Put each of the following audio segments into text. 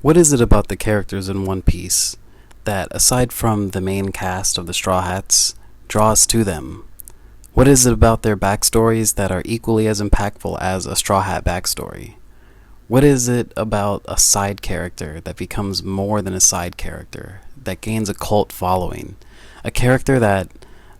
What is it about the characters in One Piece that, aside from the main cast of the Straw Hats, draws to them? What is it about their backstories that are equally as impactful as a Straw Hat backstory? What is it about a side character that becomes more than a side character, that gains a cult following? A character that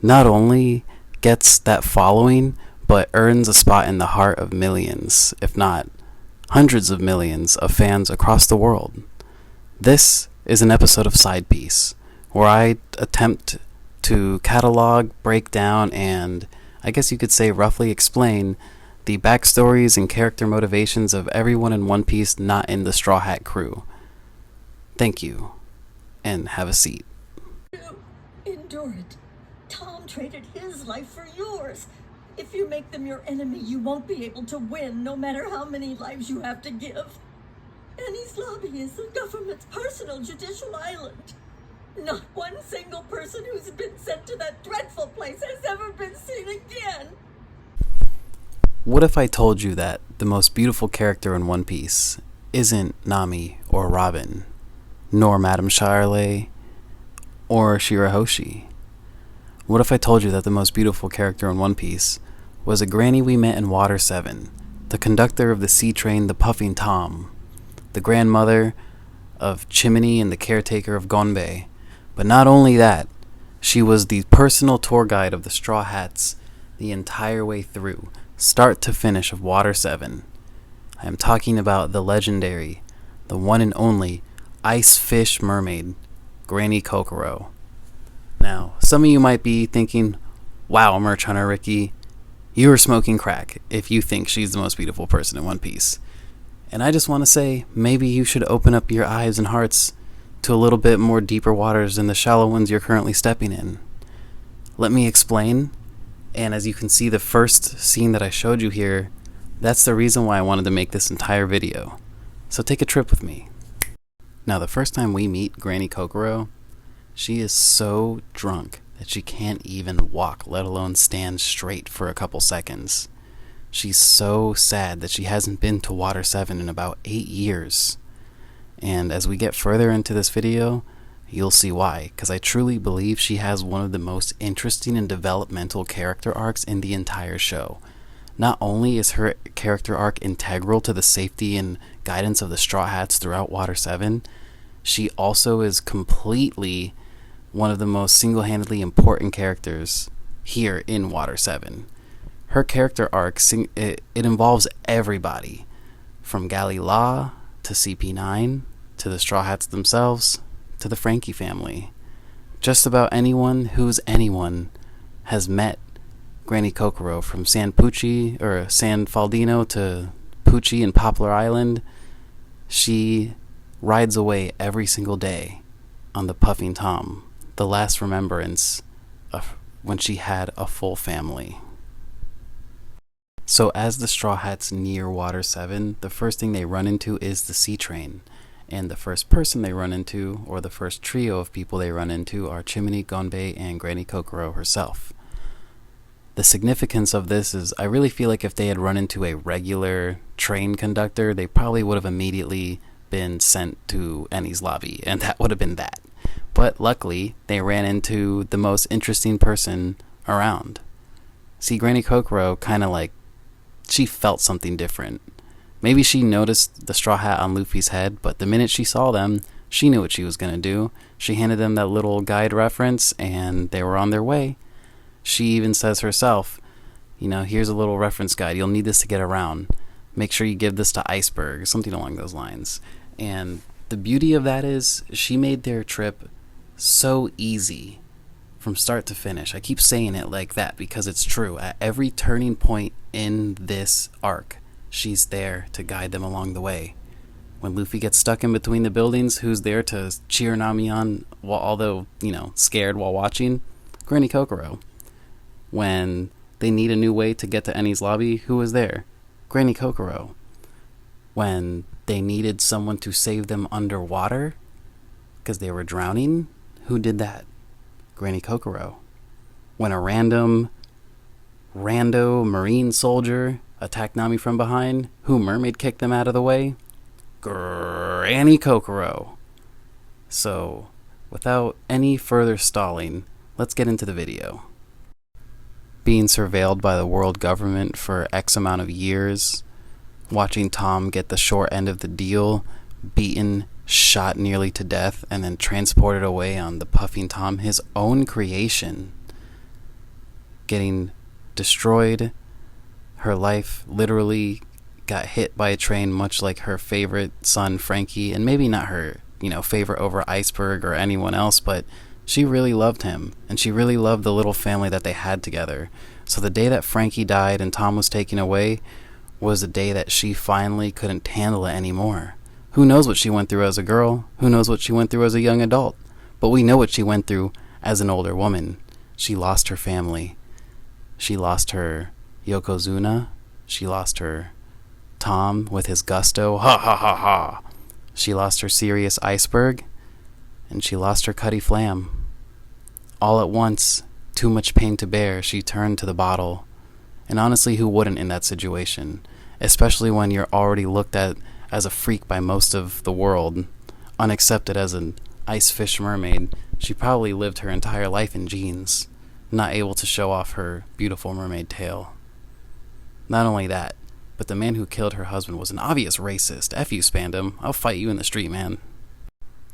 not only gets that following, but earns a spot in the heart of millions, if not hundreds of millions of fans across the world. This is an episode of Side Piece, where I attempt to catalog, break down, and I guess you could say roughly explain the backstories and character motivations of everyone in One Piece not in the Straw Hat crew. Thank you, and have a seat. Endure it. Tom traded his life for yours. If you make them your enemy, you won't be able to win, no matter how many lives you have to give. Enies Lobby is the government's personal judicial island. Not one single person who's been sent to that dreadful place has ever been seen again. What if I told you that the most beautiful character in One Piece isn't Nami or Robin, nor Madame Shirley or Shirahoshi? What if I told you that the most beautiful character in One Piece was a granny we met in Water 7, the conductor of the sea train, the Puffing Tom, the grandmother of Chimney and the caretaker of Gonbei? But not only that, she was the personal tour guide of the Straw Hats the entire way through, start to finish, of Water 7. I am talking about the legendary, the one and only Ice Fish Mermaid, Granny Kokoro. Now, some of you might be thinking, wow, Merch Hunter Ricky, you are smoking crack if you think she's the most beautiful person in One Piece. And I just want to say, maybe you should open up your eyes and hearts to a little bit more deeper waters than the shallow ones you're currently stepping in. Let me explain, and as you can see, the first scene that I showed you here, that's the reason why I wanted to make this entire video. So take a trip with me. Now, the first time we meet Granny Kokoro, she is so drunk that she can't even walk, let alone stand straight for a couple seconds. She's so sad that she hasn't been to Water 7 in about 8 years. And as we get further into this video, you'll see why, because I truly believe she has one of the most interesting and developmental character arcs in the entire show. Not only is her character arc integral to the safety and guidance of the Straw Hats throughout Water 7, she also is completely one of the most single-handedly important characters here in Water 7. Her character arc, it involves everybody, from Galley Law to CP9 to the Straw Hats themselves to the Frankie family. Just about anyone who's anyone has met Granny Kokoro, from San Faldino to Pucci and Poplar Island. She rides away every single day on the Puffing Tom, the last remembrance of when she had a full family. So as the Straw Hats near Water 7, the first thing they run into is the sea train. And the first person they run into, or the first trio of people they run into, are Chimney, Gonbei, and Granny Kokoro herself. The significance of this is, I really feel like if they had run into a regular train conductor, they probably would have immediately been sent to Enies Lobby, and that would have been that. But luckily, they ran into the most interesting person around. See, Granny Kokoro kind of like, she felt something different. Maybe she noticed the straw hat on Luffy's head, but the minute she saw them, she knew what she was going to do. She handed them that little guide reference, and they were on their way. She even says herself, you know, here's a little reference guide. You'll need this to get around. Make sure you give this to Iceberg, something along those lines. And the beauty of that is she made their trip so easy from start to finish. I keep saying it like that because it's true. At every turning point in this arc, she's there to guide them along the way. When Luffy gets stuck in between the buildings, who's there to cheer Nami on, although, scared while watching? Granny Kokoro. When they need a new way to get to Enies Lobby, who was there? Granny Kokoro. When they needed someone to save them underwater because they were drowning, who did that? Granny Kokoro. When a rando marine soldier attacked Nami from behind, who mermaid kicked them out of the way? Granny Granny Kokoro. So, without any further stalling, let's get into the video. Being surveilled by the world government for X amount of years, watching Tom get the short end of the deal, beaten, shot nearly to death, and then transported away on the Puffing Tom, his own creation, getting destroyed. Her life literally got hit by a train, much like her favorite son Frankie, and maybe not her, favorite over Iceberg or anyone else, but she really loved him, and she really loved the little family that they had together. So the day that Frankie died and Tom was taken away was the day that she finally couldn't handle it anymore. Who knows what she went through as a girl? Who knows what she went through as a young adult? But we know what she went through as an older woman. She lost her family. She lost her Yokozuna. She lost her Tom with his gusto. Ha ha ha ha. She lost her serious Iceberg. And she lost her Cutty Flam. All at once, too much pain to bear, she turned to the bottle. And honestly, who wouldn't in that situation? Especially when you're already looked at as a freak by most of the world, unaccepted as an ice fish mermaid. She probably lived her entire life in jeans, not able to show off her beautiful mermaid tail. Not only that, but the man who killed her husband was an obvious racist. F you, Spandam. I'll fight you in the street, man.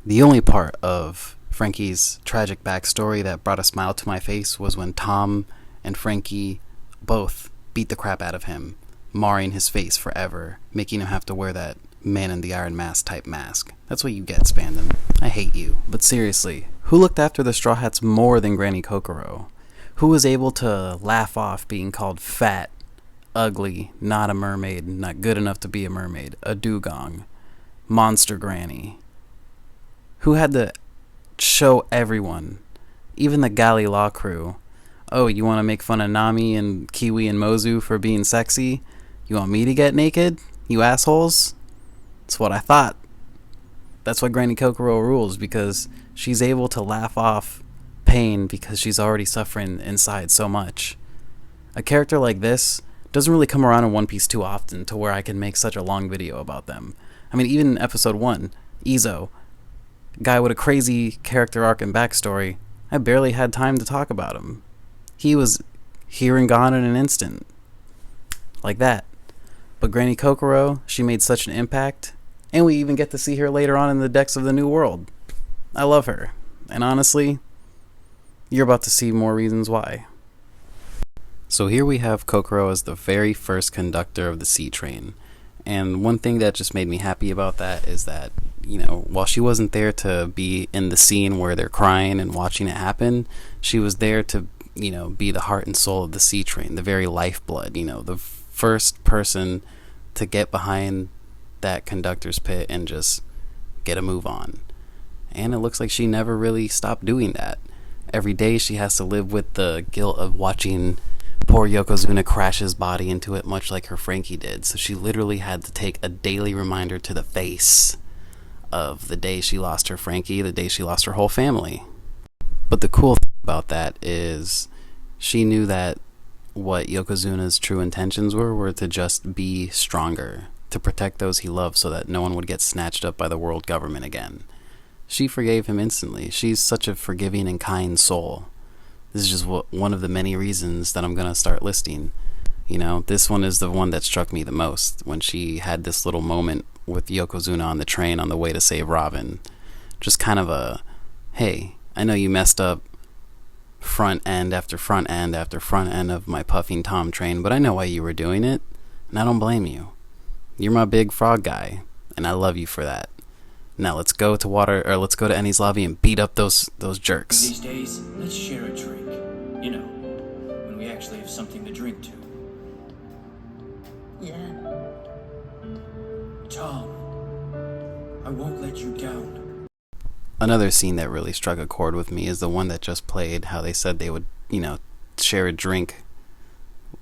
The only part of Frankie's tragic backstory that brought a smile to my face was when Tom and Frankie both beat the crap out of him, marring his face forever, making him have to wear that Man in the Iron Mask type mask. That's what you get, Spandam. I hate you. But seriously, who looked after the Straw Hats more than Granny Kokoro? Who was able to laugh off being called fat, ugly, not a mermaid, not good enough to be a mermaid, a dugong, monster granny? Who had to show everyone, even the galley law crew, oh, you want to make fun of Nami and Kiwi and Mozu for being sexy? You want me to get naked? You assholes? That's what I thought. That's why Granny Kokoro rules, because she's able to laugh off pain because she's already suffering inside so much. A character like this doesn't really come around in One Piece too often to where I can make such a long video about them. I mean, even in episode 1, Izo, guy with a crazy character arc and backstory, I barely had time to talk about him. He was here and gone in an instant. Like that. But Granny Kokoro, she made such an impact, and we even get to see her later on in the decks of the New World. I love her. And honestly, you're about to see more reasons why. So here we have Kokoro as the very first conductor of the sea train. And one thing that just made me happy about that is that, while she wasn't there to be in the scene where they're crying and watching it happen, she was there to, be the heart and soul of the sea train, the very lifeblood, the first person to get behind that conductor's pit and just get a move on. And it looks like she never really stopped doing that. Every day she has to live with the guilt of watching poor Yokozuna crash his body into it, much like her Frankie did. So she literally had to take a daily reminder to the face of the day she lost her Frankie, the day she lost her whole family. But the cool thing about that is she knew that what Yokozuna's true intentions were to just be stronger, to protect those he loved so that no one would get snatched up by the world government again. She forgave him instantly. She's such a forgiving and kind soul. This is just one of the many reasons that I'm going to start listing. This one is the one that struck me the most, when she had this little moment with Yokozuna on the train on the way to save Robin. Just kind of a, hey, I know you messed up front end after front end after front end of my Puffing Tom train, but I know why you were doing it, and I don't blame you. You're my big frog guy, and I love you for that. Now let's go to Enies Lobby and beat up those jerks. These days, let's share a drink. When we actually have something to drink to. Yeah. Tom, I won't let you down. Another scene that really struck a chord with me is the one that just played, how they said they would, share a drink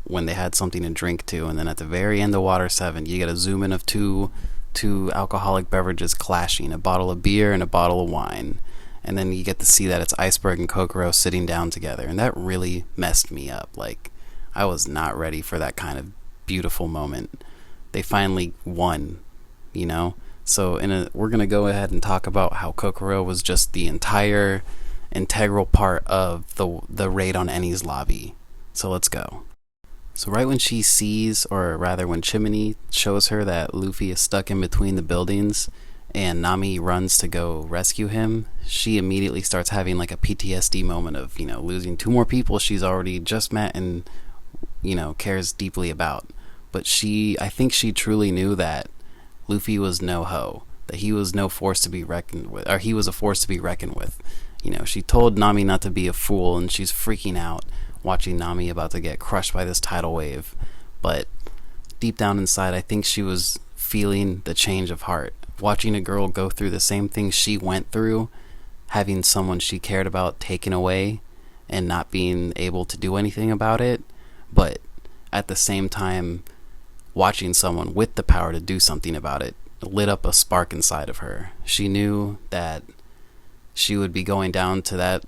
when they had something to drink to, and then at the very end of Water 7, you get a zoom in of two alcoholic beverages clashing, a bottle of beer and a bottle of wine, and then you get to see that it's Iceberg and Kokoro sitting down together, and that really messed me up. Like, I was not ready for that kind of beautiful moment. They finally won, So we're going to go ahead and talk about how Kokoro was just the entire integral part of the raid on Enies Lobby. So let's go. So right when she sees, or rather when Chimney shows her that Luffy is stuck in between the buildings and Nami runs to go rescue him, she immediately starts having like a PTSD moment of, losing 2 more people she's already just met and, cares deeply about. But I think she truly knew that Luffy was no hoe, that he was no force to be reckoned with, or he was a force to be reckoned with. She told Nami not to be a fool, and she's freaking out watching Nami about to get crushed by this tidal wave. But deep down inside, I think she was feeling the change of heart, watching a girl go through the same thing she went through, having someone she cared about taken away and not being able to do anything about it, but at the same time watching someone with the power to do something about it lit up a spark inside of her. She knew that she would be going down to that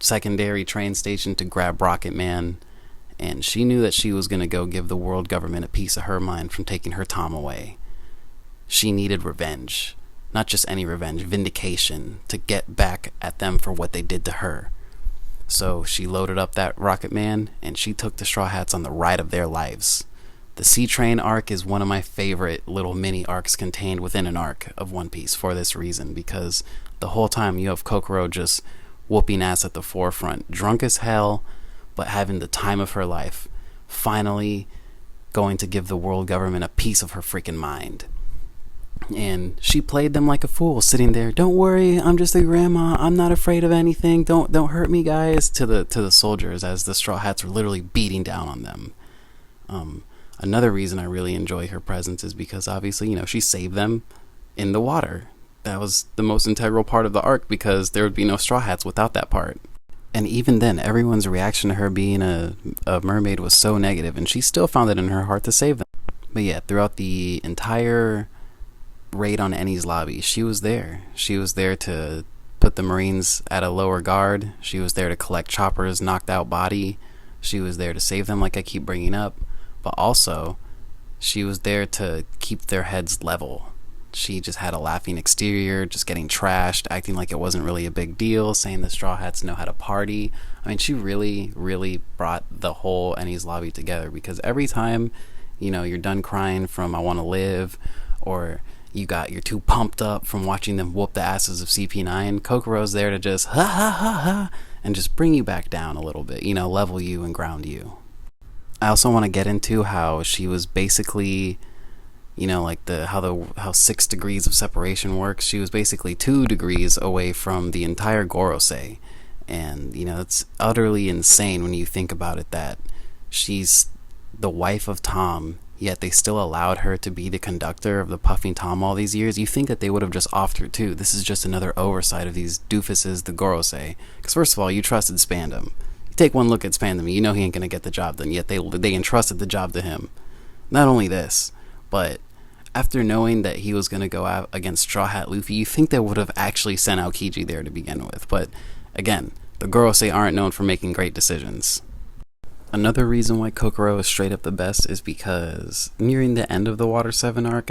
secondary train station to grab Rocket Man, and she knew that she was going to go give the world government a piece of her mind from taking her Tom away. She needed revenge. Not just any revenge, vindication, to get back at them for what they did to her. So she loaded up that Rocket Man, and she took the Straw Hats on the ride of their lives. The Sea Train arc is one of my favorite little mini arcs contained within an arc of One Piece for this reason, because the whole time you have Kokoro just whooping ass at the forefront, drunk as hell, but having the time of her life, finally going to give the world government a piece of her freaking mind. And she played them like a fool, sitting there, don't worry, I'm just a grandma, I'm not afraid of anything, don't hurt me, guys, to the soldiers, as the Straw Hats were literally beating down on them. Another reason I really enjoy her presence is because obviously, she saved them in the water. That was the most integral part of the arc, because there would be no Straw Hats without that part. And even then, everyone's reaction to her being a mermaid was so negative, and she still found it in her heart to save them. But yeah, throughout the entire raid on Enies Lobby, she was there. She was there to put the Marines at a lower guard. She was there to collect Chopper's knocked out body. She was there to save them, like I keep bringing up. But also, she was there to keep their heads level. She just had a laughing exterior, just getting trashed, acting like it wasn't really a big deal, saying the Straw Hats know how to party. I mean, she really, really brought the whole Enies Lobby together, because every time, you're done crying from I Want to Live, or you're too pumped up from watching them whoop the asses of CP9, Kokoro's there to just ha ha ha ha, and just bring you back down a little bit, level you and ground you. I also want to get into how she was basically, like how 6 degrees of separation works. She was basically 2 degrees away from the entire Gorosei. And, it's utterly insane when you think about it, that she's the wife of Tom, yet they still allowed her to be the conductor of the Puffing Tom all these years. You think that they would have just offed her too. This is just another oversight of these doofuses, the Gorosei. Because first of all, you trusted Spandam. You take one look at Spandam, he ain't gonna get the job done, yet they entrusted the job to him. Not only this, but after knowing that he was gonna go out against Straw Hat Luffy, you think they would have actually sent Aokiji there to begin with. But again, the Gorosei aren't known for making great decisions. Another reason why Kokoro is straight up the best is because nearing the end of the Water 7 arc,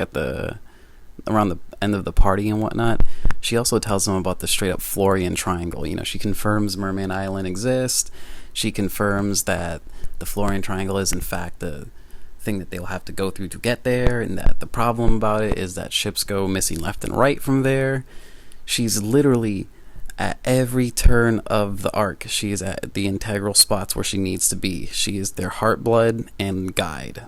around the end of the party and whatnot, she also tells them about the straight up Florian Triangle. She confirms Merman Island exists. She confirms that the Florian Triangle is in fact the thing that they'll have to go through to get there, and that the problem about it is that ships go missing left and right from there. She's literally at every turn of the arc, she is at the integral spots where she needs to be. She is their heart, blood, and guide.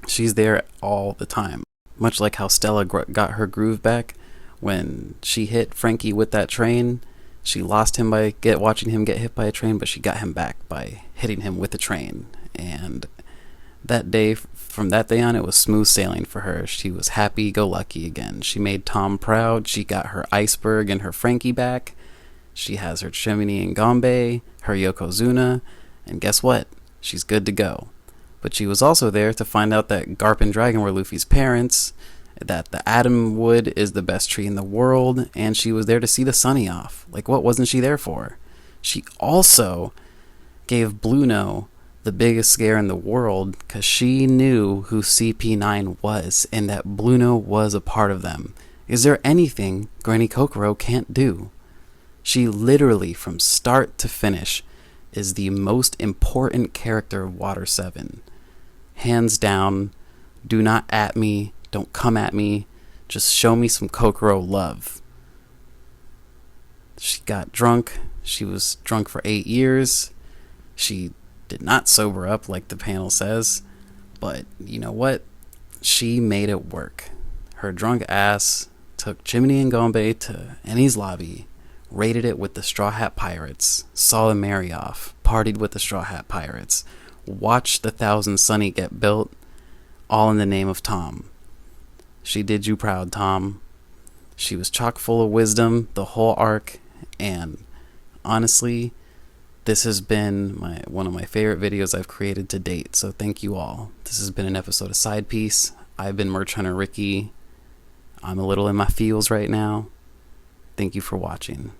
She's there all the time. Much like how Stella got her groove back when she hit Frankie with that train. She lost him by watching him get hit by a train, but she got him back by hitting him with a train. And that day, from that day on, it was smooth sailing for her. She was happy-go-lucky again. She made Tom proud. She got her Iceberg and her Frankie back. She has her Chimney and Gombe, her Yokozuna, and guess what? She's good to go. But she was also there to find out that Garp and Dragon were Luffy's parents, that the Atom Wood is the best tree in the world, and she was there to see the Sunny off. Like, what wasn't she there for? She also gave Blueno the biggest scare in the world, because she knew who CP9 was, and that Blueno was a part of them. Is there anything Granny Kokoro can't do? She literally, from start to finish, is the most important character of Water 7. Hands down. Do not at me. Don't come at me. Just show me some Kokoro love. She got drunk. She was drunk for 8 years. She did not sober up like the panel says. But you know what? She made it work. Her drunk ass took Jiminy and Gombe to Enies Lobby, raided it with the Straw Hat Pirates, saw them marry off, partied with the Straw Hat Pirates, watched the Thousand Sunny get built, all in the name of Tom. She did you proud, Tom. She was chock full of wisdom the whole arc, and honestly, this has been one of my favorite videos I've created to date, so thank you all. This has been an episode of Side Piece. I've been Merch Hunter Ricky. I'm a little in my feels right now. Thank you for watching.